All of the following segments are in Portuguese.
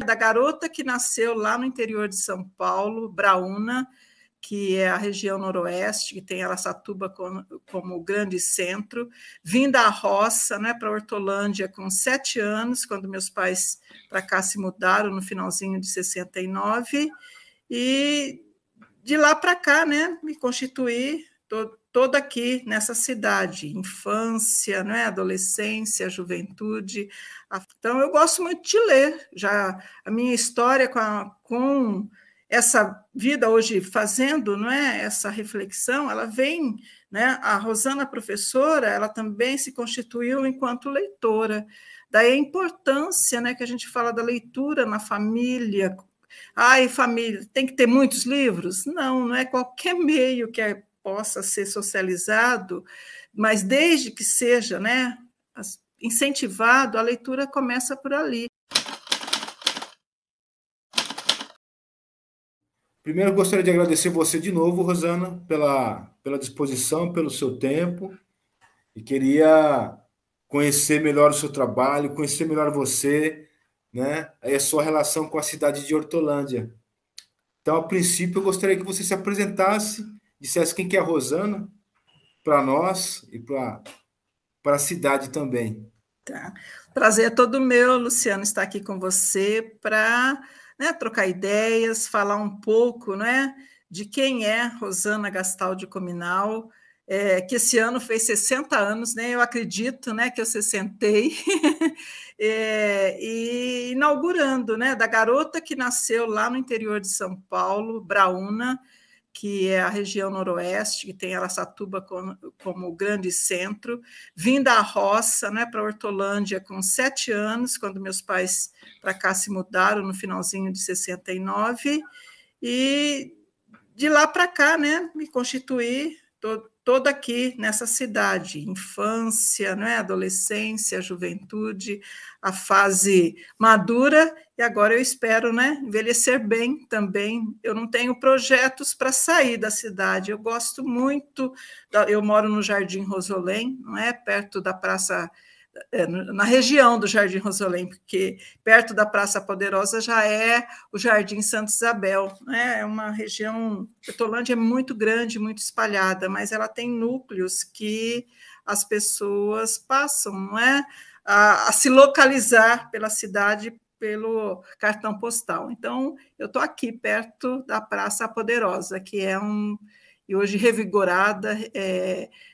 Da garota que nasceu lá no interior de São Paulo, Braúna, que é a região noroeste, que tem Araçatuba como grande centro, vim da roça, né, para Hortolândia com 7 anos, quando meus pais para cá se mudaram no finalzinho de 69, e de lá para cá, né, me constituí toda aqui nessa cidade, infância, né, adolescência, juventude. Então, eu gosto muito de ler. Já a minha história com essa vida hoje fazendo, não é, essa reflexão, ela vem, né, a Rosana professora, ela também se constituiu enquanto leitora. Daí a importância, né, que a gente fala da leitura na família. Ai, família, tem que ter muitos livros? Não é qualquer meio que possa ser socializado, mas desde que seja, né, incentivado, a leitura começa por ali. Primeiro, gostaria de agradecer você de novo, Rosana, pela disposição, pelo seu tempo, e queria conhecer melhor o seu trabalho, conhecer melhor você, né, e a sua relação com a cidade de Hortolândia. Então, a princípio, eu gostaria que você se apresentasse, dissesse quem que é a Rosana, para nós e para a cidade também. Tá. Prazer é todo meu, Luciano, estar aqui com você para, né, trocar ideias, falar um pouco, né, de quem é Rosana Gastaldi Cominal, que esse ano fez 60 anos, né, eu acredito, né, que eu sessentei, e inaugurando, né, da garota que nasceu lá no interior de São Paulo, Braúna, que é a região noroeste, que tem Araçatuba como grande centro, vim da roça, né, para Hortolândia com 7 anos, quando meus pais para cá se mudaram no finalzinho de 69, e de lá para cá, né, me constituí toda aqui nessa cidade, infância, né, adolescência, juventude, a fase madura, e agora eu espero, né, envelhecer bem também. Eu não tenho projetos para sair da cidade, eu gosto muito, eu moro no Jardim Rosolém, não é, perto da Praça, na região do Jardim Rosolém, porque perto da Praça Poderosa já é o Jardim Santa Isabel, né? É uma região, Hortolândia é muito grande, muito espalhada, mas ela tem núcleos que as pessoas passam, não é, a se localizar pela cidade pelo cartão postal. Então, eu estou aqui perto da Praça Poderosa, que é e hoje revigorada,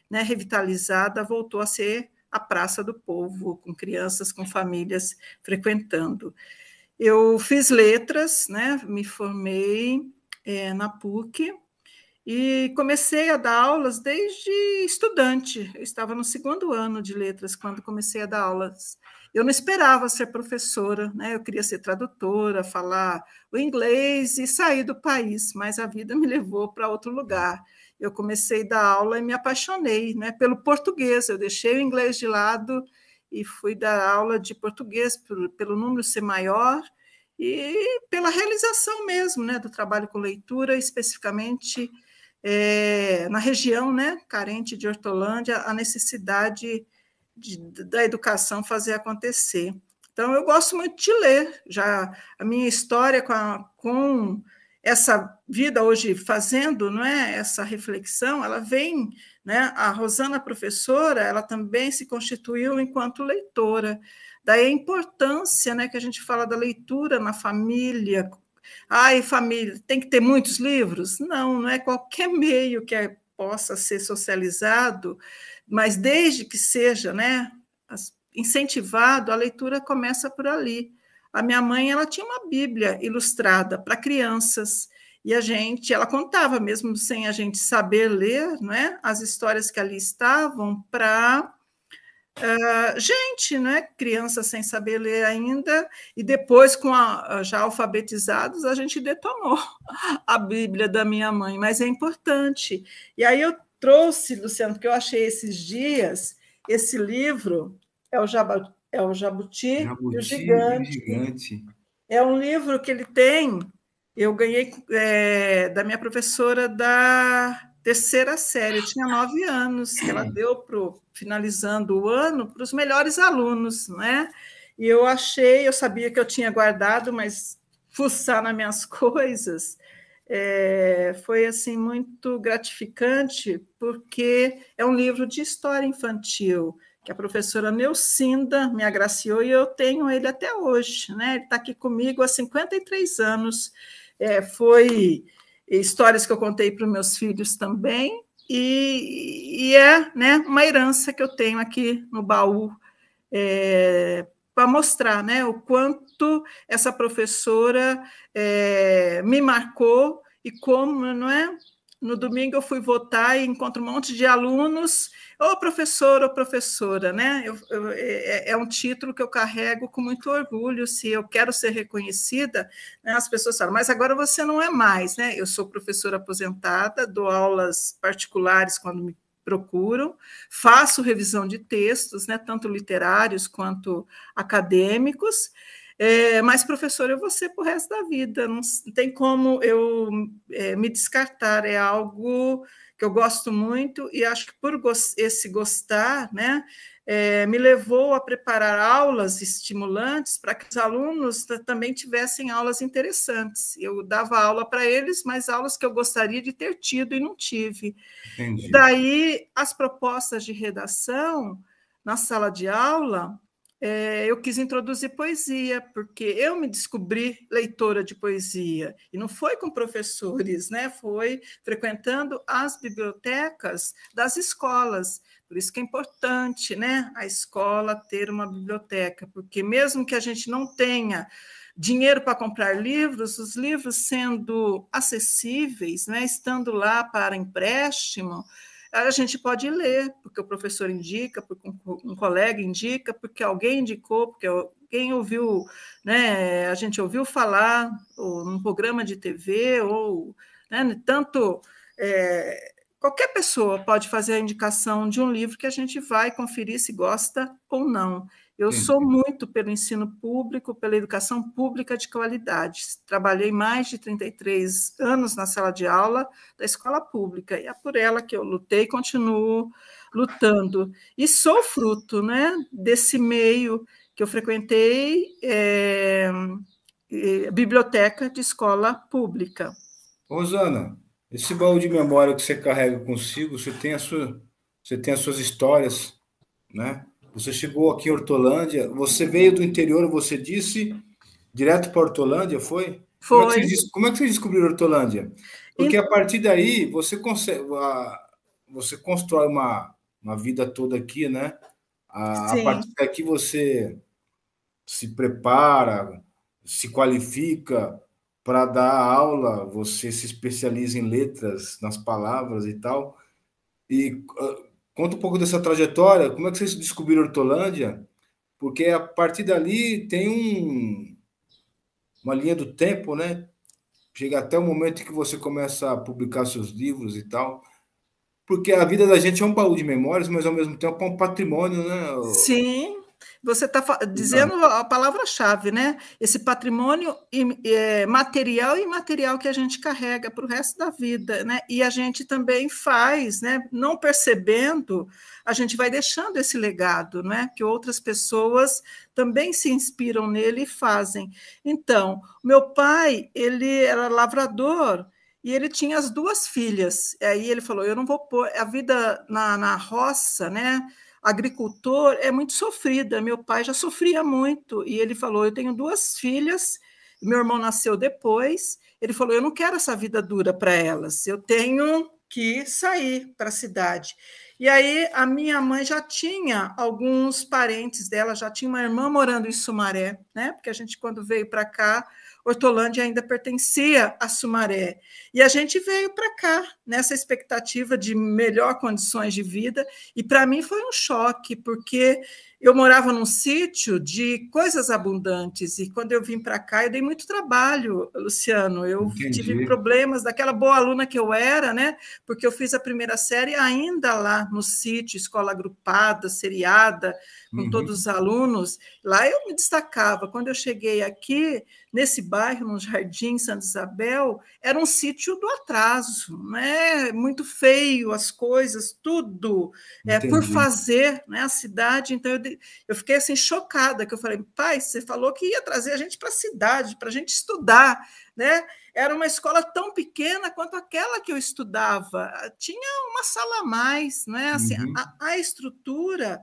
né, revitalizada, voltou a ser a Praça do Povo, com crianças, com famílias frequentando. Eu fiz letras, né, me formei na PUC e comecei a dar aulas desde estudante. Eu estava no 2º ano de letras quando comecei a dar aulas. Eu não esperava ser professora, né? Eu queria ser tradutora, falar o inglês e sair do país, mas a vida me levou para outro lugar. Eu comecei a dar aula e me apaixonei, né, pelo português. Eu deixei o inglês de lado e fui dar aula de português pelo número ser maior e pela realização mesmo, né, do trabalho com leitura, especificamente na região, né, carente de Hortolândia, a necessidade da educação fazer acontecer. Então, eu gosto muito de ler. Já a minha história com essa vida hoje fazendo, não é, essa reflexão, ela vem, né, a Rosana professora, ela também se constituiu enquanto leitora. Daí a importância, né, que a gente fala da leitura na família. Ai, família, tem que ter muitos livros? Não é qualquer meio que possa ser socializado, mas desde que seja, né, incentivado, a leitura começa por ali. A minha mãe, ela tinha uma Bíblia ilustrada para crianças, e ela contava, mesmo sem a gente saber ler, não é, as histórias que ali estavam para gente, né, criança sem saber ler ainda, e depois, já alfabetizados, a gente detonou a Bíblia da minha mãe, mas é importante. E aí eu trouxe, Luciano, porque eu achei esses dias, esse livro, é o Jabuti e o Gigante. É um livro que ele tem, eu ganhei da minha professora da 3ª série, eu tinha 9 anos, que ela deu finalizando o ano para os melhores alunos, né? e eu sabia que eu tinha guardado, mas fuçar nas minhas coisas foi assim muito gratificante, porque é um livro de história infantil que a professora Neucinda me agraciou, e eu tenho ele até hoje, né? Ele está aqui comigo há 53 anos. Foi histórias que eu contei para os meus filhos também, e é, né, uma herança que eu tenho aqui no baú, para mostrar, né, o quanto essa professora me marcou, e como, não é? No domingo eu fui votar e encontro um monte de alunos, ô professora, né? É um título que eu carrego com muito orgulho. Se eu quero ser reconhecida, né, as pessoas falam, mas agora você não é mais, né? Eu sou professora aposentada, dou aulas particulares quando me procuram, faço revisão de textos, né, tanto literários quanto acadêmicos, mas professor eu vou ser para o resto da vida, não tem como eu me descartar, é algo que eu gosto muito, e acho que por esse gostar, né, me levou a preparar aulas estimulantes para que os alunos também tivessem aulas interessantes. Eu dava aula para eles, mas aulas que eu gostaria de ter tido e não tive. Entendi. Daí, as propostas de redação na sala de aula, eu quis introduzir poesia, porque eu me descobri leitora de poesia, e não foi com professores, né? Foi frequentando as bibliotecas das escolas. Por isso que é importante, né, a escola ter uma biblioteca, porque mesmo que a gente não tenha dinheiro para comprar livros, os livros sendo acessíveis, né, estando lá para empréstimo, a gente pode ler, porque o professor indica, porque um colega indica, porque alguém indicou, porque alguém ouviu, né, a gente ouviu falar, ou num programa de TV, ou, né, tanto... qualquer pessoa pode fazer a indicação de um livro que a gente vai conferir se gosta ou não. Eu sou muito pelo ensino público, pela educação pública de qualidade. Trabalhei mais de 33 anos na sala de aula da escola pública, e é por ela que eu lutei e continuo lutando. E sou fruto, né, desse meio que eu frequentei, biblioteca de escola pública. Rosana, esse baú de memória que você carrega consigo, você tem as suas histórias, né? Você chegou aqui em Hortolândia, você veio do interior, você disse, direto para Hortolândia, foi? Foi. Como é que você descobriu Hortolândia? Porque a partir daí você consegue, você constrói uma vida toda aqui, né? A Sim. partir daqui você se prepara, se qualifica para dar aula, você se especializa em letras, nas palavras e tal. E conta um pouco dessa trajetória, como é que vocês descobriram Hortolândia? Porque a partir dali tem uma linha do tempo, né? Chega até o momento em que você começa a publicar seus livros e tal. Porque a vida da gente é um baú de memórias, mas ao mesmo tempo é um patrimônio, né? Sim, você está dizendo a palavra-chave, né? Esse patrimônio material e imaterial que a gente carrega para o resto da vida, né? E a gente também faz, né? Não percebendo, a gente vai deixando esse legado, né? Que outras pessoas também se inspiram nele e fazem. Então, meu pai, ele era lavrador. E ele tinha as duas filhas. Aí ele falou: eu não vou pôr a vida na roça, né? Agricultor é muito sofrida. Meu pai já sofria muito. E ele falou: eu tenho duas filhas, meu irmão nasceu depois. Ele falou: eu não quero essa vida dura para elas, eu tenho que sair para a cidade. E aí a minha mãe já tinha alguns parentes dela, já tinha uma irmã morando em Sumaré, né? Porque a gente, quando veio para cá, Hortolândia ainda pertencia a Sumaré. E a gente veio para cá nessa expectativa de melhor condições de vida, e para mim foi um choque, porque eu morava num sítio de coisas abundantes, e quando eu vim para cá, eu dei muito trabalho, Luciano. Eu tive problemas daquela boa aluna que eu era, né? Porque eu fiz a primeira série ainda lá no sítio, escola agrupada, seriada, com todos os alunos. Lá eu me destacava. Quando eu cheguei aqui, nesse bairro, no Jardim Santa Isabel, era um sítio do atraso, né? Muito feio as coisas, tudo por fazer, né? A cidade. Então, eu fiquei assim chocada, que eu falei, pai, você falou que ia trazer a gente para a cidade, para a gente estudar, né? Era uma escola tão pequena quanto aquela que eu estudava. Tinha uma sala a mais, né? Assim, a estrutura,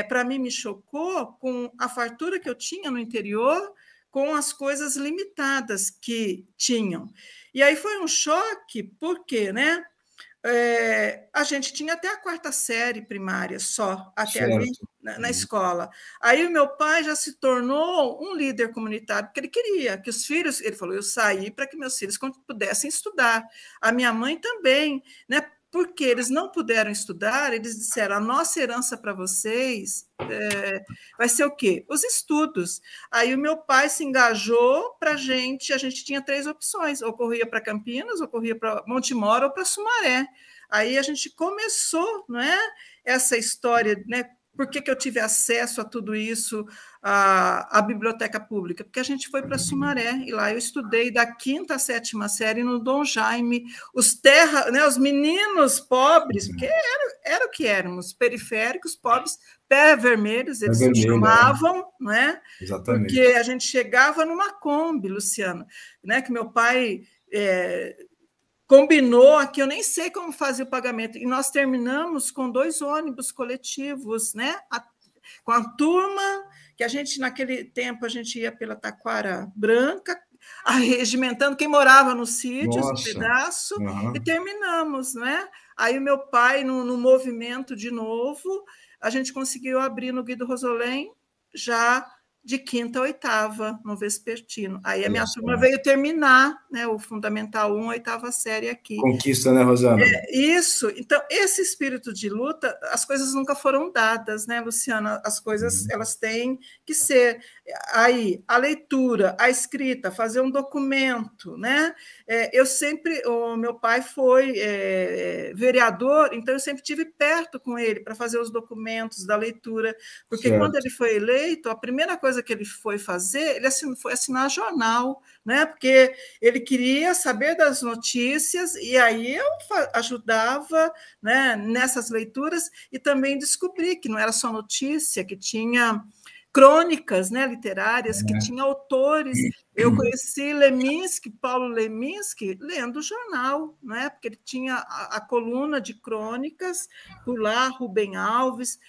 para mim, me chocou com a fartura que eu tinha no interior, com as coisas limitadas que tinham. E aí foi um choque, porque, né? A gente tinha até a quarta série primária só, até certo. ali na escola. Aí o meu pai já se tornou um líder comunitário, porque ele queria que os filhos, ele falou, eu saí para que meus filhos pudessem estudar. A minha mãe também, né? Porque eles não puderam estudar, eles disseram, a nossa herança para vocês vai ser o quê? Os estudos. Aí o meu pai se engajou para a gente tinha 3 opções, ou corria para Campinas, ou corria para Montemor, ou para Sumaré. Aí a gente começou, não é, essa história, né? Por que eu tive acesso a tudo isso, à biblioteca pública? Porque a gente foi para Sumaré, e lá eu estudei da 5ª à 7ª série no Dom Jaime, os meninos pobres, porque era o que éramos, periféricos, pobres, pé vermelhos, eles chamavam, não é? Exatamente. Porque a gente chegava numa Kombi, Luciano, né? Que meu pai combinou aqui, eu nem sei como fazer o pagamento, e nós terminamos com 2 ônibus coletivos, né? Com a turma, que a gente, naquele tempo, a gente ia pela Taquara Branca, arregimentando quem morava no sítio, esse pedaço, e terminamos, né? Aí o meu pai, no movimento de novo, a gente conseguiu abrir no Guido Rosolém já de 5ª a 8ª, no vespertino. Aí a minha turma veio terminar, né, o Fundamental 1, a 8ª série aqui. Conquista, né, Rosana? Isso. Então, esse espírito de luta, as coisas nunca foram dadas, né, Luciana? As coisas, elas têm que ser. Aí, a leitura, a escrita, fazer um documento, né? O meu pai foi vereador, então eu sempre tive perto com ele para fazer os documentos da leitura, porque quando ele foi eleito, a primeira coisa que ele foi fazer, ele foi assinar jornal, né? Porque ele queria saber das notícias, e aí eu ajudava, né, nessas leituras, e também descobri que não era só notícia, que tinha crônicas, né, literárias, que tinha autores. Eu conheci Paulo Leminski, lendo o jornal, né, porque ele tinha a coluna de crônicas, por lá, Rubem Alves,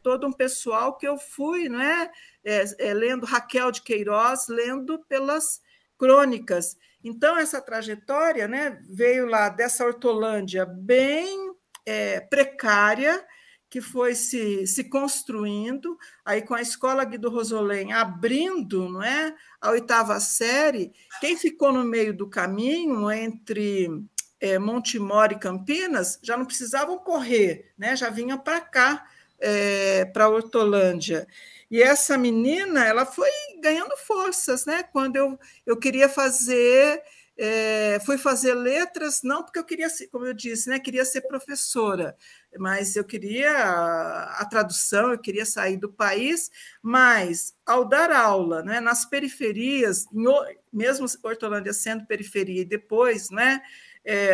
todo um pessoal que eu fui, não é, lendo Raquel de Queiroz, lendo pelas crônicas. Então, essa trajetória, né, veio lá dessa Hortolândia bem precária, que foi se construindo, aí com a Escola Guido Rosolém abrindo, não é, a 8ª série, quem ficou no meio do caminho entre Montemor e Campinas já não precisavam correr, né, já vinham para cá, para a Hortolândia. E essa menina, ela foi ganhando forças, né? Quando eu queria fazer, fui fazer letras, não porque eu queria ser, como eu disse, né? Queria ser professora, mas eu queria a tradução, eu queria sair do país, mas ao dar aula, né, nas periferias, mesmo Hortolândia sendo periferia e depois, né?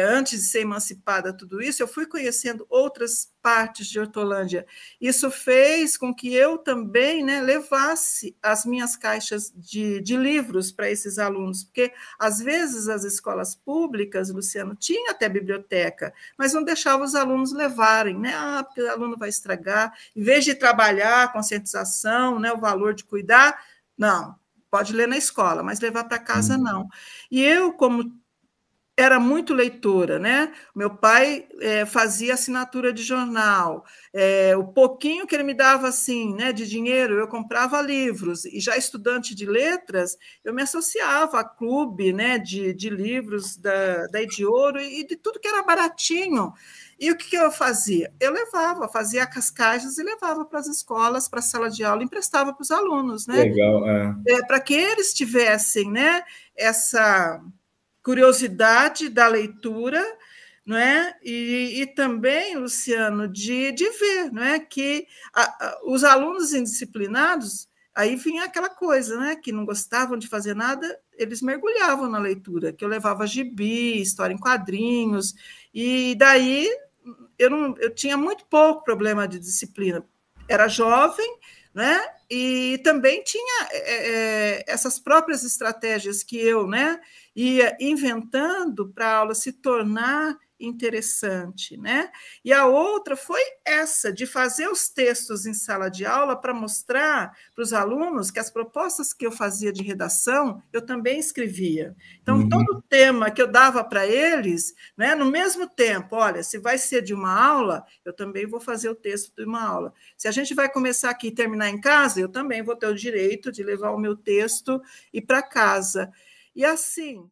Antes de ser emancipada, tudo isso, eu fui conhecendo outras partes de Hortolândia. Isso fez com que eu também, né, levasse as minhas caixas de livros para esses alunos, porque, às vezes, as escolas públicas, Luciano, tinha até biblioteca, mas não deixava os alunos levarem, né? Porque o aluno vai estragar. Em vez de trabalhar a conscientização, né, o valor de cuidar, não, pode ler na escola, mas levar para casa, não. E eu, como era muito leitora, né? Meu pai fazia assinatura de jornal, o pouquinho que ele me dava assim, né, de dinheiro, eu comprava livros, e já estudante de letras, eu me associava a clube, né, de livros da Ediouro e de tudo que era baratinho. E o que eu fazia? Eu fazia as caixas e levava para as escolas, para a sala de aula, emprestava para os alunos, né? Legal, para que eles tivessem, né, essa curiosidade da leitura, não é? E também, Luciano, de ver, não é, que os alunos indisciplinados, aí vinha aquela coisa, né, que não gostavam de fazer nada, eles mergulhavam na leitura, que eu levava gibi, história em quadrinhos, e daí eu tinha muito pouco problema de disciplina. Era jovem, né? E também tinha essas próprias estratégias que eu, né, ia inventando para a aula se tornar interessante, né? E a outra foi essa, de fazer os textos em sala de aula para mostrar para os alunos que as propostas que eu fazia de redação, eu também escrevia. Então, todo o tema que eu dava para eles, né, no mesmo tempo, olha, se vai ser de uma aula, eu também vou fazer o texto de uma aula. Se a gente vai começar aqui e terminar em casa, eu também vou ter o direito de levar o meu texto e ir para casa. E assim...